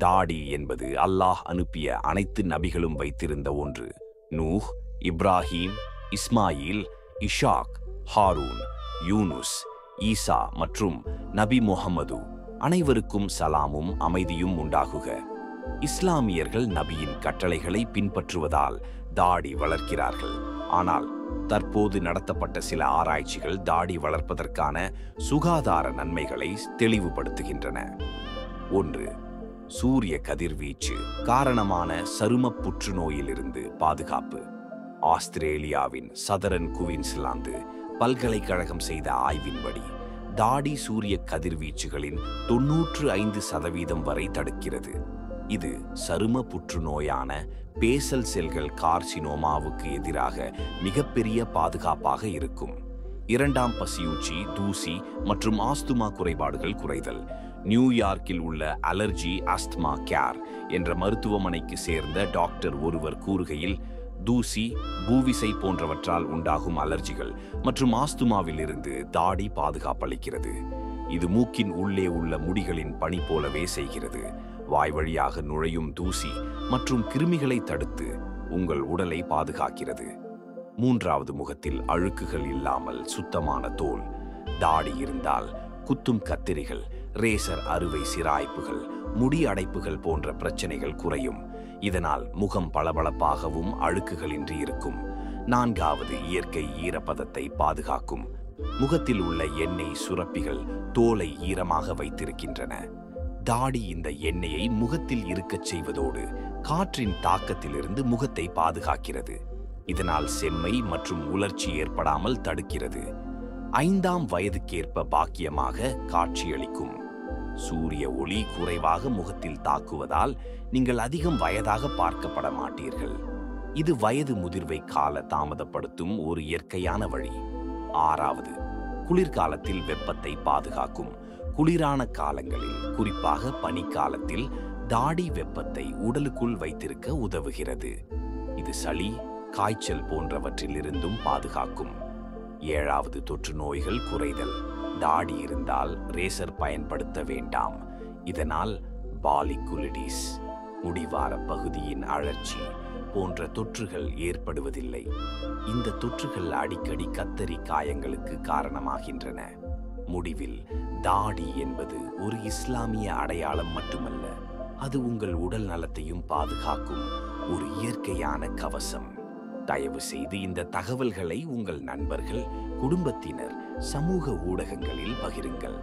தாடி என்பது அல்லாஹ் அனுப்பிய அனைத்து நபிகளும் வைத்திருந்த ஒன்று. நூஹ், இப்ராஹீம், இஸ்மாயில், இஷாக், ஹாரூன், யூனுஸ், ஈசா மற்றும் நபி முஹம்மது அனைவருக்கும் சலாமும் அமைதியும் உண்டாகுக. இஸ்லாமியர்கள் நபியின் கட்டளைகளை பின்பற்றுவதால் தாடி வளர்க்கிறார்கள். ஆனால் தற்போது நடத்தப்பட்ட சில ஆராய்ச்சிகள் தாடி வளர்ப்பதற்கான சுகாதார நன்மைகளை தெளிவுபடுத்துகின்றன. 1. சூரிய கதிர்வீச்சு காரணமான சரும புற்றுநோயிலிருந்து பாதுகாப்பு. ஆஸ்திரேலியாவின் சதரன் குவீன்ஸ்லாந்து பல்கலைக்கழகம் செய்த ஆய்வின்படி தாடி சூரிய கதிர்வீச்சுகளின் 95% வரை தடுக்கிறது. இது சரும புற்றுநோயான பேசல் செல்கள் கார்சினோமாவுக்கு எதிராக மிகப்பெரிய பாதுகாப்பாக இருக்கும். 2. பசியூச்சி, தூசி மற்றும் ஆஸ்துமா குறைபாடுகள் குறைதல். நியூயார்க்கில் உள்ள அலர்ஜி ஆஸ்துமா கேர் என்ற மருத்துவமனைக்கு சேர்ந்த டாக்டர் ஒருவர் கூறுகையில், தூசி, பூவிசை போன்றவற்றால் உண்டாகும் அலர்ஜிகள் மற்றும் ஆஸ்துமாவில் இருந்து தாடி பாதுகாப்பளிக்கிறது. இது மூக்கின் உள்ளே உள்ள முடிகளின் பணி போலவே செய்கிறது. வாய் வழியாக நுழையும் தூசி மற்றும் கிருமிகளை தடுத்து உங்கள் உடலை பாதுகாக்கிறது. 3. முகத்தில் அழுக்குகள் இல்லாமல் சுத்தமான தோல். தாடி இருந்தால் குத்தும் கத்திரிகள், ரேசர் அறுவை சிராய்ப்புகள், முடி அடைப்புகள் போன்ற பிரச்சனைகள் குறையும். இதனால் முகம் பளபளப்பாகவும் அழுக்குகளின்றி இருக்கும். 4. இயற்கை ஈரப்பதத்தை பாதுகாக்கும். முகத்தில் உள்ள எண்ணெய் சுரப்பிகள் தோலை ஈரமாக வைத்திருக்கின்றன. தாடி இந்த எண்ணெயை முகத்தில் இருக்கச் செய்வதோடு காற்றின் தாக்கத்திலிருந்து முகத்தை பாதுகாக்கிறது. இதனால் செம்மை மற்றும் உலர்ச்சி ஏற்படாமல் தடுக்கிறது. 5ஆம் வயதுக்கேற்ப பாக்கியமாக காட்சியளிக்கும். சூரிய ஒளி குறைவாக முகத்தில் தாக்குவதால் நீங்கள் அதிகம் வயதாக பார்க்கப்பட மாட்டீர்கள். இது வயது முதிர்வை கால தாமதப்படுத்தும் ஒரு இயற்கையான வழி. 6. குளிர்காலத்தில் வெப்பத்தை பாதுகாக்கும். குளிரான காலங்களில், குறிப்பாக பனிக்காலத்தில், தாடி வெப்பத்தை உடலுக்குள் வைத்திருக்க உதவுகிறது. இது சளி, காய்ச்சல் போன்றவற்றிலிருந்தும் பாதுகாக்கும். 7. தொற்று நோய்கள் குறைதல். தாடி இருந்தால் ரேசர் பயன்படுத்த வேண்டாம். இதனால் பாலிகுலிடிஸ், முடிவார பகுதியின் அழற்சி போன்ற தொற்றுகள் ஏற்படுவதில்லை. இந்த தொற்றுகள் அடிக்கடி கத்தரி காயங்களுக்கு காரணமாகின்றன. முடிவில், தாடி என்பது ஒரு இஸ்லாமிய அடையாளம் மட்டுமல்ல, அது உங்கள் உடல் நலத்தையும் பாதுகாக்கும் ஒரு இயற்கையான கவசம். தயவு செய்து இந்த தகவல்களை உங்கள் நண்பர்கள், குடும்பத்தினர், சமூக ஊடகங்களில் பகிருங்கள்.